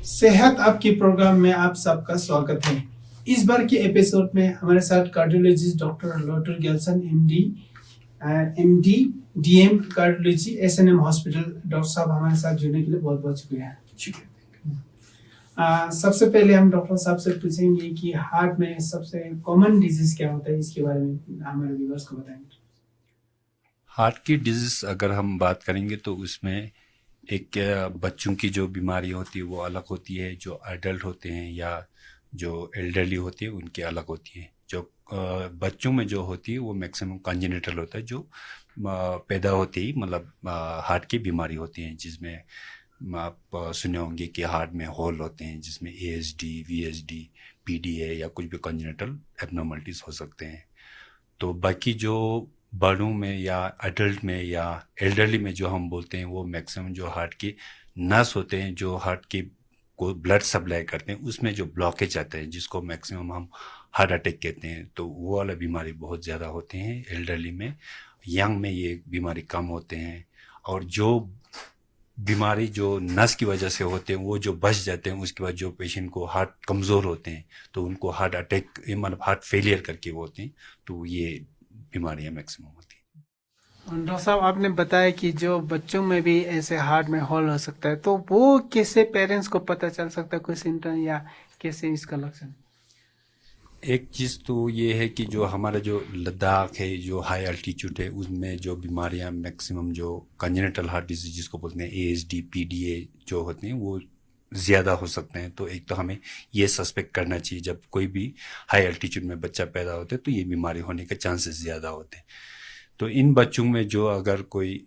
सेहत आपके प्रोग्राम में आप सबका स्वागत है। इस बार के एपिसोड में हमारे साथ कार्डियोलॉजिस्ट डॉक्टर लोटर गेल्सन MD DM cardiology SNM hospital. Doctor साहब हमारे साथ जुड़ने के लिए बहुत बहुत शुक्रिया। सबसे पहले हम डॉक्टर साहब से पूछेंगे कि हार्ट में सबसे कॉमन डिजीज क्या होता है, इसके बारे में हमारे व्यूअर्स को बताएंगे। हार्ट की डिजीज अगर हम बात करेंगे तो उसमें एक बच्चों की जो बीमारी होती है वो अलग होती है, जो एडल्ट होते हैं या जो एल्डरली होती है उनकी अलग होती है। जो बच्चों में जो होती है वो मैक्सिमम कंजेनिटल होता है, जो पैदा होते ही मतलब हार्ट की बीमारी होती है, जिसमें आप सुने होंगे कि हार्ट में होल होते हैं जिसमें एएसडी, वीएसडी, पीडीए या कुछ भी कंजेनिटल एबनॉर्मलिटीज हो सकते हैं। तो बाकी जो बड़ों में या अडल्ट में या एल्डरली में जो हम बोलते हैं वो मैक्सिमम जो हार्ट के नस होते हैं, जो हार्ट के को ब्लड सप्लाई करते हैं, उसमें जो ब्लॉकेज आते हैं जिसको मैक्सिमम हम हार्ट अटैक कहते हैं, तो वो वाला बीमारी बहुत ज़्यादा होते हैं एल्डरली में। यंग में ये बीमारी कम होते हैं। और जो बीमारी जो नस की वजह से होते हैं वो जो बच जाते हैं, उसके बाद जो पेशेंट को हार्ट कमज़ोर होते हैं तो उनको हार्ट अटैक मतलब हार्ट फेलियर करके वो होते हैं, तो ये बीमारियां मैक्सिमम होती हैं। डॉक्टर साहब आपने बताया कि जो बच्चों में भी ऐसे हार्ट में होल हो सकता है, तो वो कैसे पेरेंट्स को पता चल सकता है, कोई सिम्टम या कैसे इसका लक्षण? एक चीज़ तो ये है कि जो हमारा जो लद्दाख है, जो हाई अल्टीट्यूड है, उसमें जो बीमारियां मैक्सिमम जो कंजेनिटल हार्ट डिजीज जिसको बोलते हैं एएसडी, पीडीए जो होते हैं वो ज़्यादा हो सकते हैं। तो एक तो हमें ये सस्पेक्ट करना चाहिए जब कोई भी हाई अल्टीट्यूड में बच्चा पैदा होता है तो ये बीमारी होने के चांसेस ज़्यादा होते हैं। तो इन बच्चों में जो अगर कोई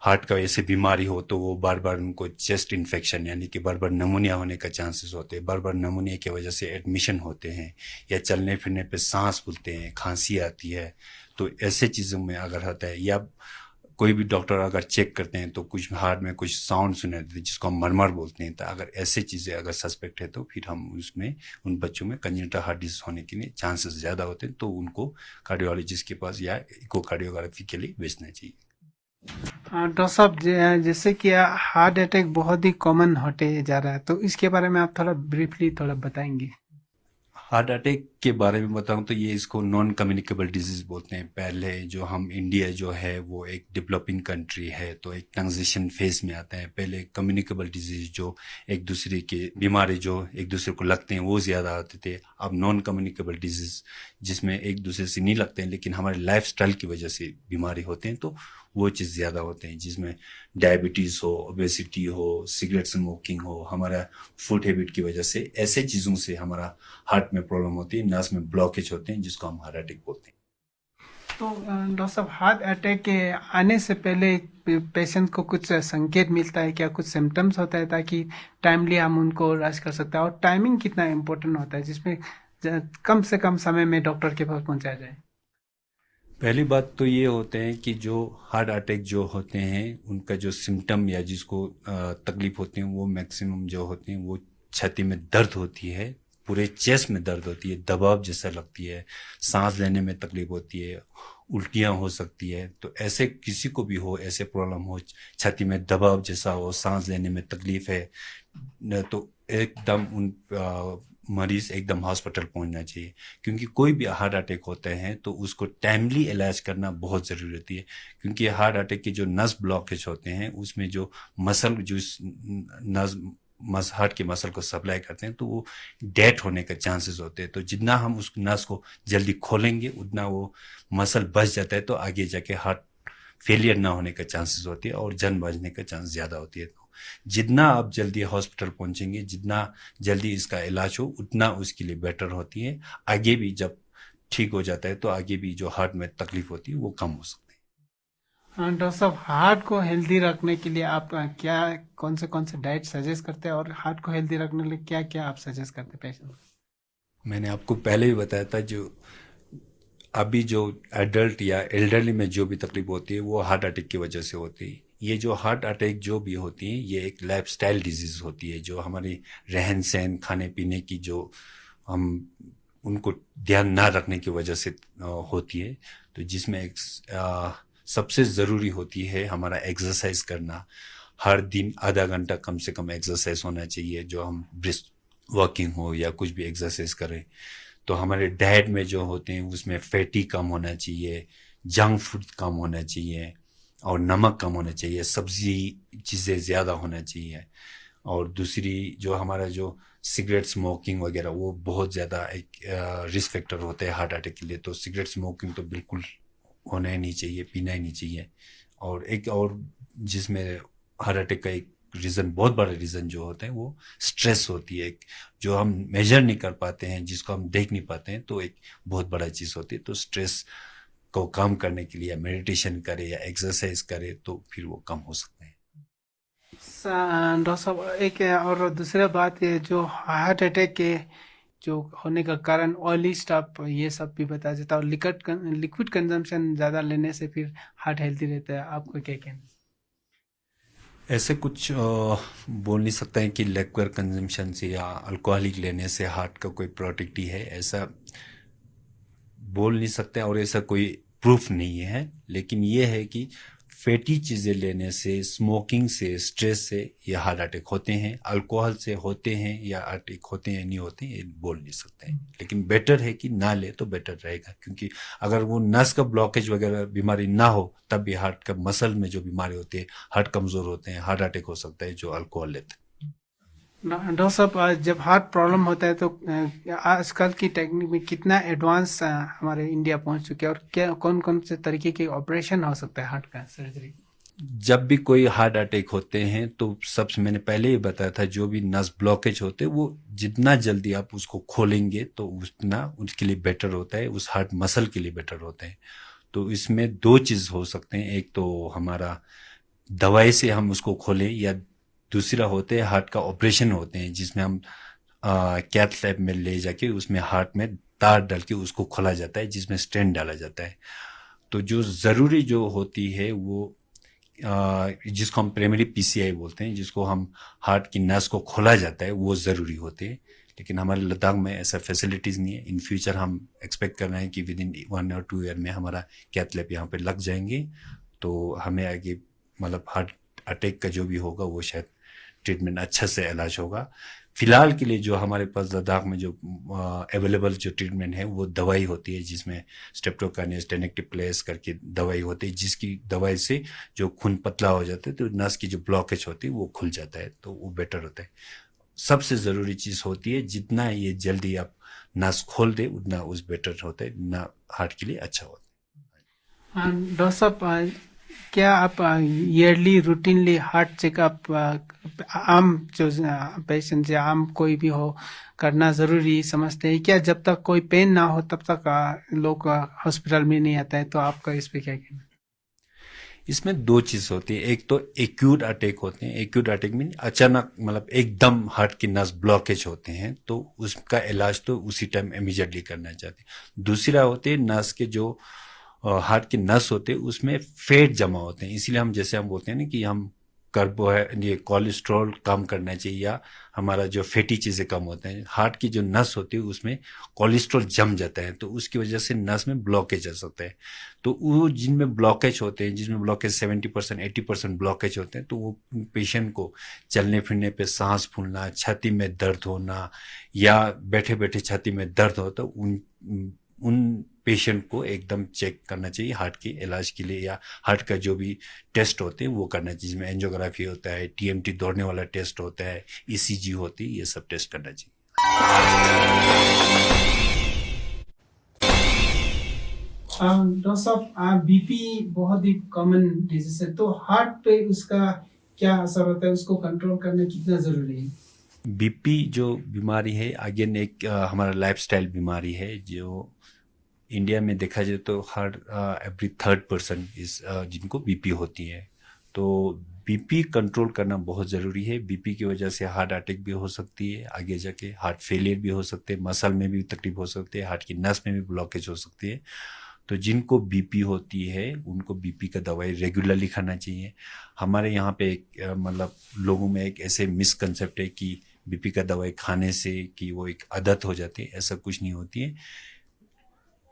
हार्ट का ऐसे बीमारी हो तो वो बार बार उनको चेस्ट इन्फेक्शन यानी कि बार बार नमूनिया होने का चांसेस होते हैं, बार बार नमूनिया की वजह से एडमिशन होते हैं, या चलने फिरने पे सांस फूलते हैं, खांसी आती है। तो ऐसे चीज़ों में अगर होता है, या कोई भी डॉक्टर अगर चेक करते हैं तो कुछ हार्ट में कुछ साउंड सुने देते हैं जिसको हम मरमर बोलते हैं, तो अगर ऐसे चीज़ें अगर सस्पेक्ट है तो फिर हम उसमें उन बच्चों में कंजेनिटल हार्ट डिजीज होने के लिए चांसेस ज़्यादा होते हैं, तो उनको कार्डियोलॉजिस्ट के पास या इकोकार्डियोग्राफी के लिए भेजना चाहिए। हाँ डॉक्टर साहब, जैसे कि हार्ट अटैक बहुत ही कॉमन होते जा रहा है, तो इसके बारे में आप थोड़ा ब्रीफली थोड़ा बताएंगे। हार्ट अटैक के बारे में बताऊं तो ये इसको नॉन कम्युनिकेबल डिजीज बोलते हैं। पहले जो हम इंडिया जो है वो एक डेवलपिंग कंट्री है, तो एक ट्रांजिशन फेज में आता है। पहले कम्युनिकेबल डिजीज जो एक दूसरे के बीमारी जो एक दूसरे को लगते हैं वो ज़्यादा आते थे। अब नॉन कम्युनिकेबल डिजीज जिसमें एक दूसरे से नहीं लगते हैं लेकिन हमारे लाइफस्टाइल की वजह से बीमारी होते हैं, तो वो चीज़ ज़्यादा होते हैं, जिसमें डायबिटीज़ हो, ओबेसिटी हो, सिगरेट स्मोकिंग हो, हमारा फूड हैबिट की वजह से ऐसे चीज़ों से हमारा हार्ट में प्रॉब्लम होती है, नस में ब्लॉकेज होते हैं जिसको हम हार्ट अटैक बोलते हैं। तो डॉक्टर साहब, हार्ट अटैक के आने से पहले पेशेंट को कुछ संकेत मिलता है क्या, कुछ सिम्टम्स होता है ताकि टाइमली हम उनको रश कर सकते हैं, और टाइमिंग कितना इम्पोर्टेंट होता है जिसमें कम से कम समय में डॉक्टर के पास पहुंचाया जाए? पहली बात तो ये होते हैं कि जो हार्ट अटैक जो होते हैं उनका जो सिम्टम या जिसको तकलीफ होती है वो मैक्सिमम जो होते हैं वो छाती में दर्द होती है, पूरे चेस्ट में दर्द होती है, दबाव जैसा लगती है, सांस लेने में तकलीफ होती है, उल्टियाँ हो सकती है। तो ऐसे किसी को भी हो, ऐसे प्रॉब्लम हो, छाती में दबाव जैसा हो, सांस लेने में तकलीफ है, तो एकदम उन मरीज एकदम हॉस्पिटल पहुंचना चाहिए। क्योंकि कोई भी हार्ट अटैक होते हैं तो उसको टाइमली इलाज करना बहुत ज़रूरी होती है। क्योंकि हार्ट अटैक के जो नस ब्लॉकेज होते हैं उसमें जो मसल जो हार्ट के मसल को सप्लाई करते हैं तो वो डेड होने के चांसेस होते हैं। तो जितना हम उस नस को जल्दी खोलेंगे उतना वो मसल बच जाता है, तो आगे जाके हार्ट फेलियर ना होने का चांसेस होती है और जान बचने का चांस ज़्यादा होती है। तो जितना आप जल्दी हॉस्पिटल पहुंचेंगे, जितना जल्दी इसका इलाज हो, उतना उसके लिए बेटर होती है। आगे भी जब ठीक हो जाता है तो आगे भी जो हार्ट में तकलीफ होती है वो कम हो सकती है। हाँ डॉक्टर साहब, हार्ट को हेल्दी रखने के लिए आप क्या कौन से डाइट सजेस्ट करते हैं, और हार्ट को हेल्दी रखने के लिए क्या क्या आप सजेस्ट करते हैं पेशेंट? मैंने आपको पहले भी बताया था, जो अभी जो एडल्ट या एल्डरली में जो भी तकलीफ होती है वो हार्ट अटैक की वजह से होती है। ये जो हार्ट अटैक जो भी होती है ये एक लाइफस्टाइल डिजीज होती है, जो हमारी रहन सहन, खाने पीने की जो हम उनको ध्यान ना रखने की वजह से होती है। तो जिसमें एक सबसे ज़रूरी होती है हमारा एक्सरसाइज करना, हर दिन आधा घंटा कम से कम एक्सरसाइज होना चाहिए, जो हम ब्रिस्क वॉकिंग हो या कुछ भी एक्सरसाइज करें। तो हमारे डाइट में जो होते हैं उसमें फैटी कम होना चाहिए, जंक फूड कम होना चाहिए और नमक कम होना चाहिए, सब्जी चीज़ें ज़्यादा होना चाहिए। और दूसरी जो हमारा जो सिगरेट स्मोकिंग वगैरह वो बहुत ज़्यादा एक रिस्क फैक्टर होता है हार्ट अटैक के लिए। तो सिगरेट स्मोकिंग तो बिल्कुल होना ही नहीं चाहिए, पीना ही नहीं चाहिए। और एक और जिसमें हार्ट अटैक का एक रीज़न, बहुत बड़ा रीज़न जो होता है वो स्ट्रेस होती है, एक जो हम मेजर नहीं कर पाते हैं, जिसको हम देख नहीं पाते हैं, तो एक बहुत बड़ा चीज़ होती है। तो स्ट्रेस को कम करने के लिए मेडिटेशन करे या एक्सरसाइज करे तो फिर वो कम हो सकते हैं। डॉक्टर साहब, एक और दूसरा बात ये जो हार्ट अटैक के जो होने का कारण ऑयली स्टफ ये सब भी बताया जाता है, और लिक्विड कंजम्पशन ज़्यादा लेने से फिर हार्ट हेल्दी रहता है। आपको क्या कहना है? ऐसे कुछ बोल नहीं सकता है कि लिक्विड कंजम्पशन से या अल्कोहलिक लेने से हार्ट का कोई प्रोटेक्टी है, ऐसा बोल नहीं सकते और ऐसा कोई प्रूफ नहीं है। लेकिन ये है कि फैटी चीज़ें लेने से, स्मोकिंग से, स्ट्रेस से ये हार्ट अटैक होते हैं। अल्कोहल से होते हैं या अटैक होते हैं नहीं होते ये बोल नहीं सकते हैं। लेकिन बेटर है कि ना ले तो बेटर रहेगा, क्योंकि अगर वो नस का ब्लॉकेज वगैरह बीमारी ना हो तब भी हार्ट का मसल में जो बीमारी होती है, हार्ट कमज़ोर होते हैं, हार्ट अटैक हो सकता है जो अल्कोहल लेते हैं। डॉक्टर साहब, जब हार्ट प्रॉब्लम होता है तो आजकल की टेक्निक में कितना एडवांस हमारे इंडिया पहुंच चुके हैं, और क्या कौन कौन से तरीके के ऑपरेशन हो सकता है हार्ट का सर्जरी? जब भी कोई हार्ट अटैक होते हैं तो सबसे मैंने पहले ही बताया था, जो भी नस ब्लॉकेज होते हैं वो जितना जल्दी आप उसको खोलेंगे तो उतना उसके लिए बेटर होता है, उस हार्ट मसल के लिए बेटर होता है। तो इसमें दो चीज़ हो सकते हैं, एक तो हमारा दवाई से हम उसको खोलें, या दूसरा होते हैं हार्ट का ऑपरेशन होते हैं, जिसमें हम कैथ लैब में ले जाके उसमें हार्ट में तार डाल के उसको खोला जाता है, जिसमें स्टेंट डाला जाता है। तो जो ज़रूरी जो होती है वो जिसको हम प्राइमरी पीसीआई बोलते हैं, जिसको हम हार्ट की नस को खोला जाता है, वो ज़रूरी होते हैं। लेकिन हमारे लद्दाख में ऐसा फैसिलिटीज़ नहीं है। इन फ्यूचर हम एक्सपेक्ट कर रहे हैं कि विद इन 1 और 2 ईयर में हमारा कैथ लैब यहाँ पे लग जाएंगे, तो हमें आगे मतलब हार्ट अटैक का जो भी होगा वो शायद ट्रीटमेंट अच्छा से इलाज होगा। फिलहाल के लिए जो हमारे पास लद्दाख में जो अवेलेबल जो ट्रीटमेंट है वो दवाई होती है, जिसमें स्ट्रेप्टोकाइनेस, टेनेक्टिप्लेस करके दवाई होती है, जिसकी दवाई से जो खून पतला हो जाता है तो नस की जो ब्लॉकेज होती है वो खुल जाता है, तो वो बेटर होता है। सबसे ज़रूरी चीज़ होती है जितना ये जल्दी आप नस खोल दे उतना उस बेटर होता है, ना हार्ट के लिए अच्छा होता है। डॉक्टर साहब, क्या आप ईयरली रूटीनली हार्ट चेकअप आम जो पेशेंट या आम कोई भी हो करना ज़रूरी समझते हैं क्या? जब तक कोई पेन ना हो तब तक लोग हॉस्पिटल में नहीं आता है, तो आपका इस पे क्या कहना है? इसमें दो चीज़ होती है, एक तो एक्यूट अटैक होते हैं। एक्यूट अटैक मीन अचानक मतलब एकदम हार्ट की नस ब्लॉकेज होते हैं, तो उसका इलाज तो उसी टाइम इमीडिएटली करना चाहते हैं। दूसरा होते हैं नस के जो हार्ट के नस होते हैं उसमें फैट जमा होते हैं, इसीलिए हम जैसे हम बोलते हैं ना कि हम ये कोलेस्ट्रॉल कम करना चाहिए, या हमारा जो फैटी चीज़ें कम होते हैं। हार्ट की जो नस होती है उसमें कोलेस्ट्रॉल जम जाता है, तो उसकी वजह से नस में ब्लॉकेज आ सकता है। तो वो जिनमें ब्लॉकेज होते हैं, जिसमें ब्लॉकेज 70% 80% ब्लॉकेज होते हैं, तो वो पेशेंट को चलने फिरने पे सांस फूलना, छाती में दर्द होना या बैठे बैठे छाती में दर्द हो, तो उन पेशेंट को एकदम चेक करना चाहिए हार्ट के इलाज के लिए, या हार्ट का जो भी टेस्ट होते हैं वो करना चाहिए, जिसमें एंजियोग्राफी होता है, टीएमटी दौड़ने वाला टेस्ट होता है, ईसीजी होती है, ये सब टेस्ट करना चाहिए। डॉक्टर साहब, बीपी बहुत ही कॉमन डिजीज है, तो हार्ट पे उसका क्या असर होता है? उसको कंट्रोल करना कितना जरूरी है? बीपी जो बीमारी है अगेन एक हमारा लाइफस्टाइल बीमारी है, जो इंडिया में देखा जाए तो हर एवरी थर्ड पर्सन इस जिनको बीपी होती है। तो बीपी कंट्रोल करना बहुत ज़रूरी है। बीपी की वजह से हार्ट अटैक भी हो सकती है, आगे जाके हार्ट फेलियर भी हो सकते हैं, मसल में भी तकलीफ हो सकती है, हार्ट की नस में भी ब्लॉकेज हो सकती है। तो जिनको बीपी होती है उनको बीपी का दवाई रेगुलरली खाना चाहिए। हमारे यहाँ पे एक मतलब लोगों में एक ऐसे मिसकंसेप्ट है कि बीपी का दवाई खाने से कि वो एक आदत हो जाती है, ऐसा कुछ नहीं होती है।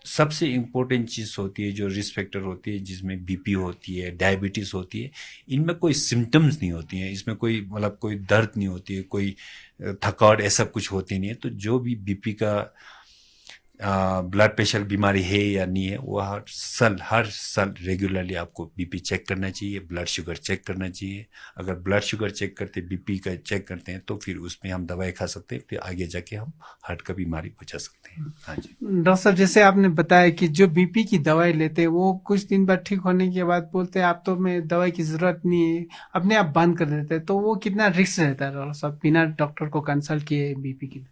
सबसे इम्पोर्टेंट चीज़ होती है जो रिस्क फैक्टर होती है, जिसमें बीपी होती है, डायबिटीज़ होती है, इनमें कोई सिम्टम्स नहीं होती हैं, इसमें कोई मतलब कोई दर्द नहीं होती है, कोई थकावट ऐसा कुछ होती नहीं है। तो जो भी बीपी का ब्लड प्रेशर बीमारी है या नहीं है, वो हर साल रेगुलरली आपको बीपी चेक करना चाहिए, ब्लड शुगर चेक करना चाहिए। अगर ब्लड शुगर चेक करते, बीपी का चेक करते हैं, तो फिर उसमें हम दवाई खा सकते हैं, फिर आगे जाके हम हार्ट का बीमारी बचा सकते हैं। हाँ जी। डॉक्टर साहब, जैसे आपने बताया कि जो बीपी की दवाई लेते हैं वो कुछ दिन बाद ठीक होने के बाद बोलते हैं आप तो मैं दवाई की जरूरत नहीं है, अपने आप बंद कर देते हैं, तो वो कितना रिस्क रहता है डॉक्टर साहब बिना डॉक्टर को कंसल्ट किए बीपी की?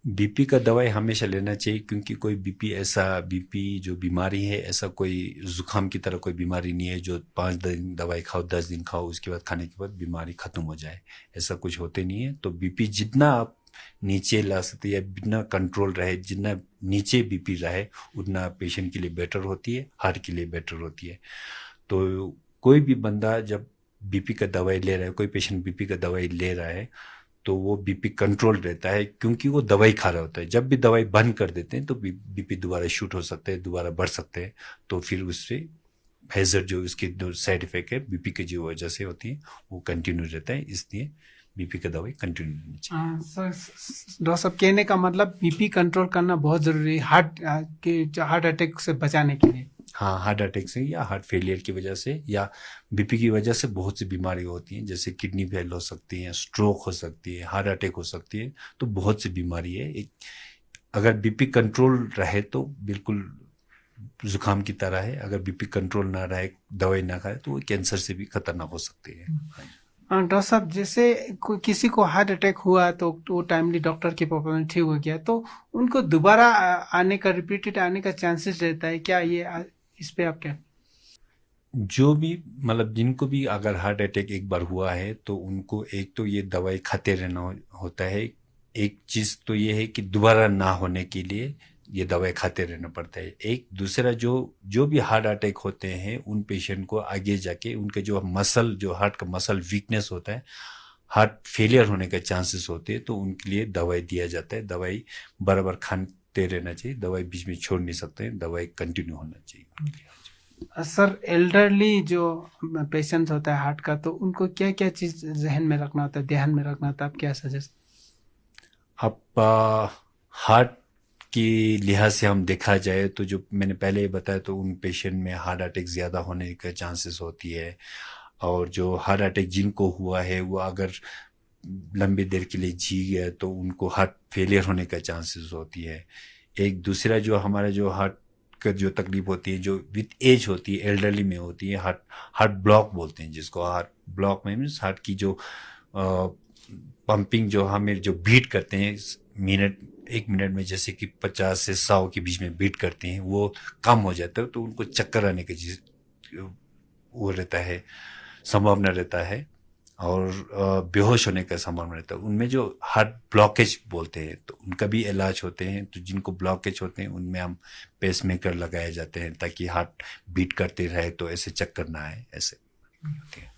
बीपी का दवाई हमेशा लेना चाहिए, क्योंकि कोई बीपी जो बीमारी है, ऐसा कोई जुकाम की तरह कोई बीमारी नहीं है जो 5 दिन दवाई खाओ, 10 दिन खाओ, उसके बाद खाने के बाद बीमारी खत्म हो जाए, ऐसा कुछ होते नहीं है। तो बीपी जितना आप नीचे ला सकते या बिना कंट्रोल रहे, जितना नीचे बीपी रहे, उतना पेशेंट के लिए बेटर होती है, हार्ट के लिए बेटर होती है। तो कोई भी बंदा जब बीपी का दवाई ले रहा है, कोई पेशेंट बीपी का दवाई ले रहा है, तो वो बीपी कंट्रोल रहता है, क्योंकि वो दवाई खा रहा होता है। जब भी दवाई बंद कर देते हैं तो बीपी दोबारा शूट हो सकते हैं, दोबारा बढ़ सकते हैं। तो फिर उससे हैजर्ड जो उसके जो साइड इफेक्ट है बीपी की जो वजह से होती है, वो कंटिन्यू रहता है। इसलिए बीपी का दवाई कंटिन्यू रहनी चाहिए। डॉक्टर साहब, कहने का मतलब बीपी कंट्रोल करना बहुत जरूरी है हार्ट अटैक से बचाने के लिए। हाँ, हार्ट अटैक से या हार्ट फेलियर की वजह से या बीपी की वजह से बहुत सी बीमारी होती हैं, जैसे किडनी फेल हो सकती है, स्ट्रोक हो सकती है, हार्ट अटैक हो सकती है। तो बहुत सी बीमारी है। अगर बीपी कंट्रोल रहे तो बिल्कुल जुकाम की तरह है, अगर बीपी कंट्रोल ना रहे, दवाई ना खाए, तो वो कैंसर से भी खतरनाक हो सकती है। डॉक्टर साहब, जैसे किसी को हार्ट अटैक हुआ तो वो टाइमली डॉक्टर के प्रॉब्लम ठीक हो गया, तो उनको दोबारा आने का, रिपीटेड आने का चांसेस रहता है क्या? इस पे आप क्या? जो भी मतलब जिनको भी अगर हार्ट अटैक एक बार हुआ है, तो उनको एक तो ये दवाई खाते रहना होता है। एक चीज़ तो ये है कि दोबारा ना होने के लिए ये दवाई खाते रहना पड़ता है। एक दूसरा, जो भी हार्ट अटैक होते हैं, उन पेशेंट को आगे जाके उनके जो हार्ट का मसल वीकनेस होता है, हार्ट फेलियर होने का चांसेस होते हैं, तो उनके लिए दवाई दिया जाता है। दवाई बराबर खाते रहना चाहिए, दवाई बीच में छोड़ नहीं सकते हैं, दवाई कंटिन्यू होना चाहिए। सर, एल्डरली जो पेशेंट होता है हार्ट का, तो उनको क्या क्या चीज जहन में रखना होता है, ध्यान में रखना होता है? आप क्या सजेस्ट? अब हार्ट की लिहाज से हम देखा जाए तो जो मैंने पहले ही बताया, तो उन पेशेंट में हार्ट अटैक ज़्यादा होने का चांसेस होती है। और जो हार्ट अटैक जिनको हुआ है, वो अगर लंबी देर के लिए जी गए तो उनको हार्ट फेलियर होने का चांसेस होती है। एक दूसरा, जो हमारा जो हार्ट का जो तकलीफ होती है, जो विथ एज होती है, एल्डरली में होती है, हार्ट ब्लॉक बोलते हैं जिसको। हार्ट ब्लॉक में मीन्स हार्ट की जो पंपिंग, जो हमें जो बीट करते हैं एक मिनट में, जैसे कि 50 से 100 के बीच में बीट करते हैं, वो कम हो जाता है, तो उनको चक्कर आने का वो रहता है, संभावना रहता है, और बेहोश होने का संभावना रहता है। उनमें जो हार्ट ब्लॉकेज बोलते हैं, तो उनका भी इलाज होते हैं। तो जिनको ब्लॉकेज होते हैं, उनमें हम पेसमेकर लगाए जाते हैं, ताकि हार्ट बीट करते रहे, तो ऐसे चक्कर ना आए, ऐसे होते हैं।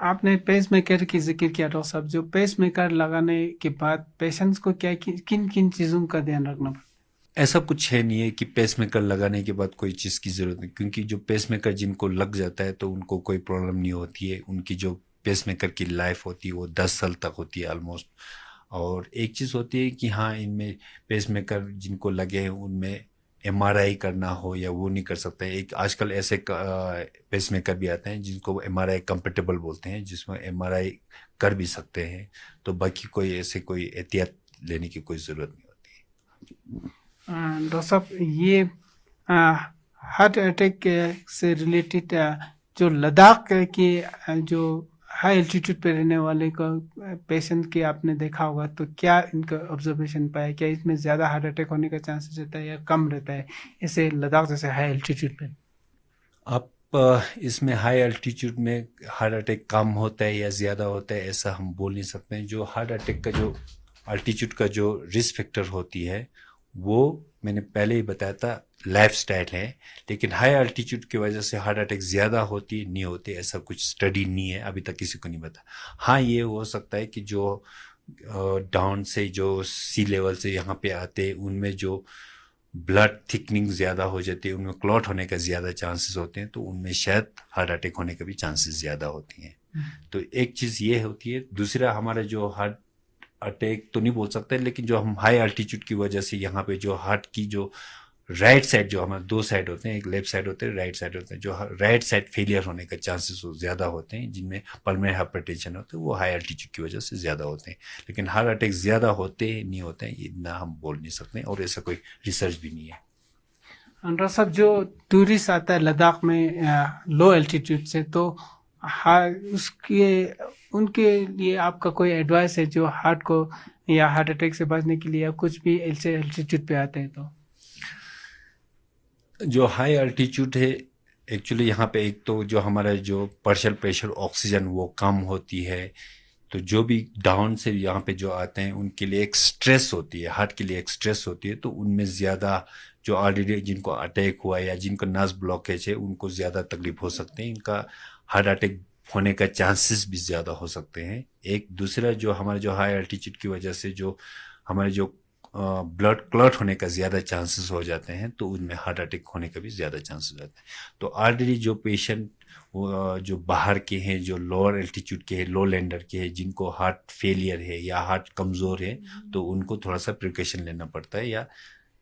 आपने पेस मेकर की जिक्र किया डॉक्टर साहब, जो पेस मेकर लगाने के बाद पेशेंट्स को किन किन चीज़ों का ध्यान रखना पड़ता है? ऐसा कुछ है नहीं है कि पेसमेकर लगाने के बाद कोई चीज़ की ज़रूरत नहीं, क्योंकि जो पेसमेकर जिनको लग जाता है, तो उनको कोई प्रॉब्लम नहीं होती है। उनकी जो पेसमेकर की लाइफ होती है, वो 10 साल तक होती है ऑलमोस्ट। और एक चीज़ होती है कि हाँ, इनमें पेसमेकर जिनको लगे हैं, उनमें एमआरआई करना हो या वो नहीं कर सकते। एक आजकल ऐसे पेसमेकर भी आते हैं जिनको एमआरआई कंपेटेबल बोलते हैं, जिसमें एमआरआई कर भी सकते हैं। तो बाकी कोई एहतियात लेने की कोई ज़रूरत नहीं होती। डॉक्टर साहब, ये हार्ट अटैक से रिलेटेड जो लद्दाख के जो हाई एल्टीट्यूड पे रहने वाले का पेशेंट के आपने देखा होगा, तो क्या इनका ऑब्जर्वेशन पाया? क्या इसमें ज़्यादा हार्ट अटैक होने का चांसेस रहता है या कम रहता है, ऐसे लद्दाख जैसे हाई एल्टीट्यूड पे? आप इसमें हाई एल्टीट्यूड में हार्ट अटैक कम होता है या ज़्यादा होता है, ऐसा हम बोल नहीं सकते हैं। जो हार्ट अटैक का जो अल्टीट्यूड का जो रिस्क फैक्टर होती है, वो मैंने पहले ही बताया था, लाइफस्टाइल है। लेकिन हाई अल्टीट्यूड की वजह से हार्ट अटैक ज़्यादा होती नहीं होती, ऐसा कुछ स्टडी नहीं है, अभी तक किसी को नहीं पता। हाँ, ये हो सकता है कि जो डाउन से, जो सी लेवल से यहाँ पे आते हैं, उनमें जो ब्लड थिकनिंग ज़्यादा हो जाती है, उनमें क्लॉट होने का ज़्यादा चांसेस होते हैं, तो उनमें शायद हार्ट अटैक होने का भी चांसेस ज़्यादा होती हैं। तो एक चीज़ ये होती है। दूसरा, हमारा जो हार्ट अटैक तो नहीं बोल सकते, लेकिन जो हम हाई अल्टीट्यूड की वजह से यहाँ पे जो हार्ट की जो राइट साइड, जो हमारे दो साइड होते हैं, एक लेफ्ट साइड होते हैं, राइट साइड होते हैं, जो राइट साइड फेलियर होने का चांसेस ज़्यादा होते हैं, जिनमें पल्मोनरी हाइपरटेंशन होते हैं, वो हाई अल्टीट्यूड की वजह से ज़्यादा होते हैं। लेकिन हार्ट अटैक ज़्यादा होते हैं नहीं होते हैं, ये इतना हम बोल नहीं सकते, और ऐसा कोई रिसर्च भी नहीं है। डॉक्टर साहब, जो टूरिस्ट आता है लद्दाख में लो एल्टीट्यूड से, तो उसके उनके लिए आपका कोई एडवाइस है जो हार्ट को या हार्ट अटैक से बचने के लिए, या कुछ भी ऐसे एल्टीट्यूड पे आते हैं तो? जो हाई अल्टीट्यूड है, एक्चुअली यहाँ पे एक तो जो हमारा जो पार्शियल प्रेशर ऑक्सीजन वो कम होती है, तो जो भी डाउन से यहाँ पे जो आते हैं उनके लिए एक स्ट्रेस होती है, हार्ट के लिए एक स्ट्रेस होती है, तो उनमें ज़्यादा जो ऑलरेडी जिनको अटैक हुआ या जिनको नस ब्लॉकेज है उनको ज़्यादा तकलीफ हो सकते हैं, इनका हार्ट अटैक होने का चांसेस भी ज़्यादा हो सकते हैं। एक दूसरा, जो हमारे जो हाई अल्टीट्यूड की वजह से जो हमारे जो ब्लड क्लॉट होने का ज़्यादा चांसेस हो जाते हैं, तो उनमें हार्ट अटैक होने का भी ज़्यादा चांसेस हो जाते हैं। तो ऑलरेडी जो पेशेंट जो बाहर के हैं, जो लोअर एल्टीट्यूड के हैं, लो लैंडर के हैं, जिनको हार्ट फेलियर है या हार्ट कमज़ोर है, तो उनको थोड़ा सा प्रिकॉशन लेना पड़ता है, या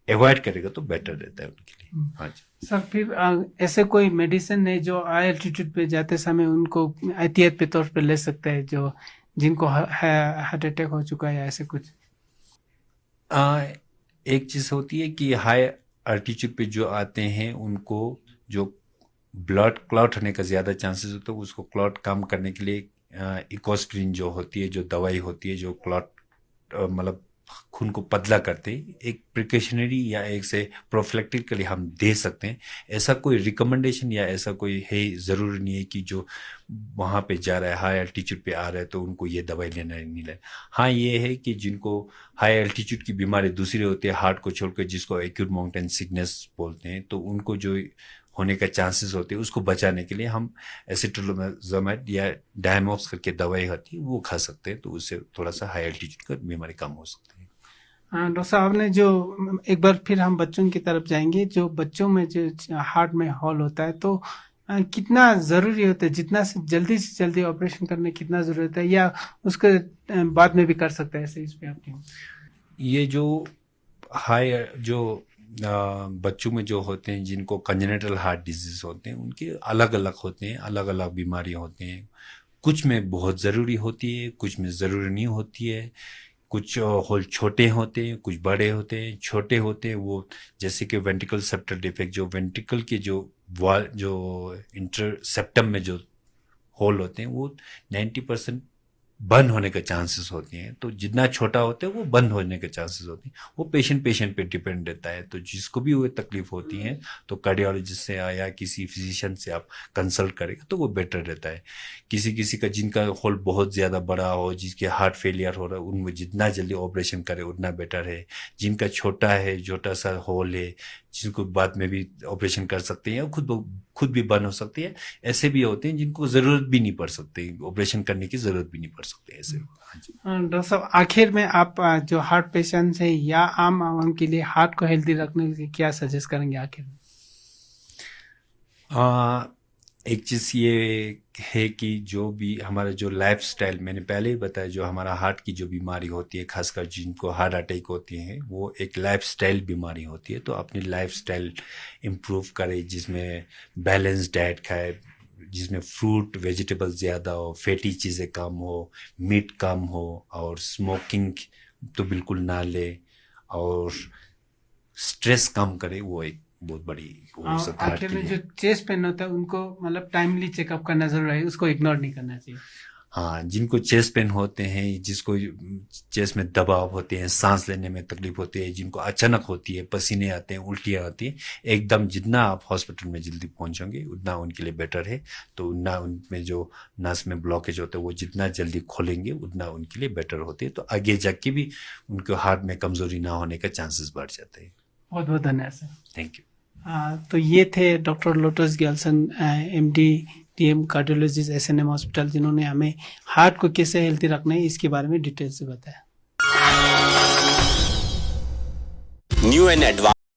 अवॉइड करेगा तो बेटर रहता है उनके लिए। हाँ जी सर, फिर ऐसे कोई मेडिसिन है जो हाई एल्टीट्यूड पे जाते समय उनको एहतियात पे तौर पे ले सकते हैं, जो जिनको हार्ट अटैक हो चुका है या ऐसे कुछ? एक चीज़ होती है कि हाई अल्टीट्यूड पे जो आते हैं उनको जो ब्लड क्लॉट होने का ज़्यादा चांसेस होता है, उसको क्लॉट कम करने के लिए इकोस्प्रिन जो होती है, जो दवाई होती है, जो क्लॉट मतलब खून को पतला करते हैं, एक प्रिकॉशनरी या एक से प्रोफिलैक्टिक के लिए हम दे सकते हैं। ऐसा कोई रिकमेंडेशन या ऐसा कोई है ज़रूरी नहीं है कि जो वहाँ पे जा रहा है, हाई एल्टीट्यूड पे आ रहा है, तो उनको ये दवाई लेना है नहीं लेना। हाँ, ये है कि जिनको हाई एल्टीट्यूड की बीमारी दूसरी होती है हार्ट को छोड़कर, जिसको एक्यूट माउंटेन सिकनेस बोलते हैं, तो उनको जो होने का चांसेस होते हैं, उसको बचाने के लिए हम एसिट्रोलोमेड या डायमॉक्स करके दवाई होती है, वो खा सकते हैं, तो उससे थोड़ा सा हाई एल्टीट्यूड का बीमारी कम हो सकती है। डॉक्टर साहब ने जो, एक बार फिर हम बच्चों की तरफ जाएंगे, जो बच्चों में जो हार्ट में हॉल होता है, तो कितना ज़रूरी होता है, जितना से जल्दी ऑपरेशन करने कितना ज़रूरत है, या उसके बाद में भी कर सकते हैं ऐसे? इस पे आपकी ये जो हाई जो बच्चों में जो होते हैं, जिनको कंजेनिटल हार्ट डिजीज होते हैं, उनके अलग अलग होते हैं, अलग अलग बीमारियां होती हैं। कुछ में बहुत ज़रूरी होती है, कुछ में ज़रूरी नहीं होती है। कुछ होल छोटे होते हैं, कुछ बड़े होते हैं। छोटे होते हैं वो, जैसे कि वेंट्रिकल सेप्टल डिफेक्ट, जो वेंट्रिकल के जो वॉल, जो इंटरसेप्टम में जो होल होते हैं, वो 90% बंद होने के चांसेस होते हैं। तो जितना छोटा होता है वो बंद होने के चांसेस होते हैं। वो पेशेंट पे डिपेंड रहता है। तो जिसको भी वो तकलीफ होती है, तो कार्डियोलॉजिस्ट से या किसी फिजिशियन से आप कंसल्ट करेगा तो वो बेटर रहता है। किसी का जिनका होल बहुत ज़्यादा बड़ा हो, जिसके हार्ट फेलियर हो रहा है, उनमें जितना जल्दी ऑपरेशन करे उतना बेटर है। जिनका छोटा है, छोटा सा होल है, जिनको बाद में भी ऑपरेशन कर सकते हैं, खुद भी बंद हो सकती है। ऐसे भी होते हैं जिनको ज़रूरत भी नहीं पड़ सकती, ऑपरेशन करने की ज़रूरत भी नहीं पड़ सकती ऐसे। हाँ जी डॉक्टर साहब, आखिर में आप जो हार्ट पेशेंट्स है या आम आवाम के लिए हार्ट को हेल्दी रखने के लिए क्या सजेस्ट करेंगे आखिर में? एक चीज़ ये है कि जो भी हमारा जो लाइफस्टाइल, मैंने पहले ही बताया, जो हमारा हार्ट की जो बीमारी होती है, खासकर जिनको हार्ट अटैक होती है, वो एक लाइफस्टाइल बीमारी होती है। तो अपनी लाइफस्टाइल इम्प्रूव करें, जिसमें बैलेंस डाइट खाए, जिसमें फ्रूट वेजिटेबल ज़्यादा हो, फैटी चीज़ें कम हो, मीट कम हो, और स्मोकिंग तो बिल्कुल ना ले, और स्ट्रेस कम करे। वो एक बहुत बड़ी हो सकता है। आखिर में जो चेस्ट पेन होता है उनको मतलब टाइमली चेकअप करना जरूरी है, उसको इग्नोर नहीं करना चाहिए। हाँ, जिनको चेस्ट पेन होते हैं, जिसको चेस्ट में दबाव होते हैं, सांस लेने में तकलीफ होती है, जिनको अचानक होती है, पसीने आते हैं, उल्टियाँ आती हैं, एकदम जितना आप हॉस्पिटल में जल्दी पहुंचोगे उतना उनके लिए बेटर है। तो उतना उनमें जो नस में ब्लॉकेज होता है वो जितना जल्दी खोलेंगे उतना उनके लिए बेटर होते हैं। तो आगे जाके भी उनको हार्ट में कमजोरी ना होने का चांसेस बढ़ जाते हैं। बहुत बहुत धन्यवाद सर। Thank you. तो ये थे doctor lotus Gyalson, MD DM cardiologist, SNM hospital, जिन्होंने हमें हार्ट को कैसे हेल्थी रखना है इसके बारे में डिटेल से बताया। New and advance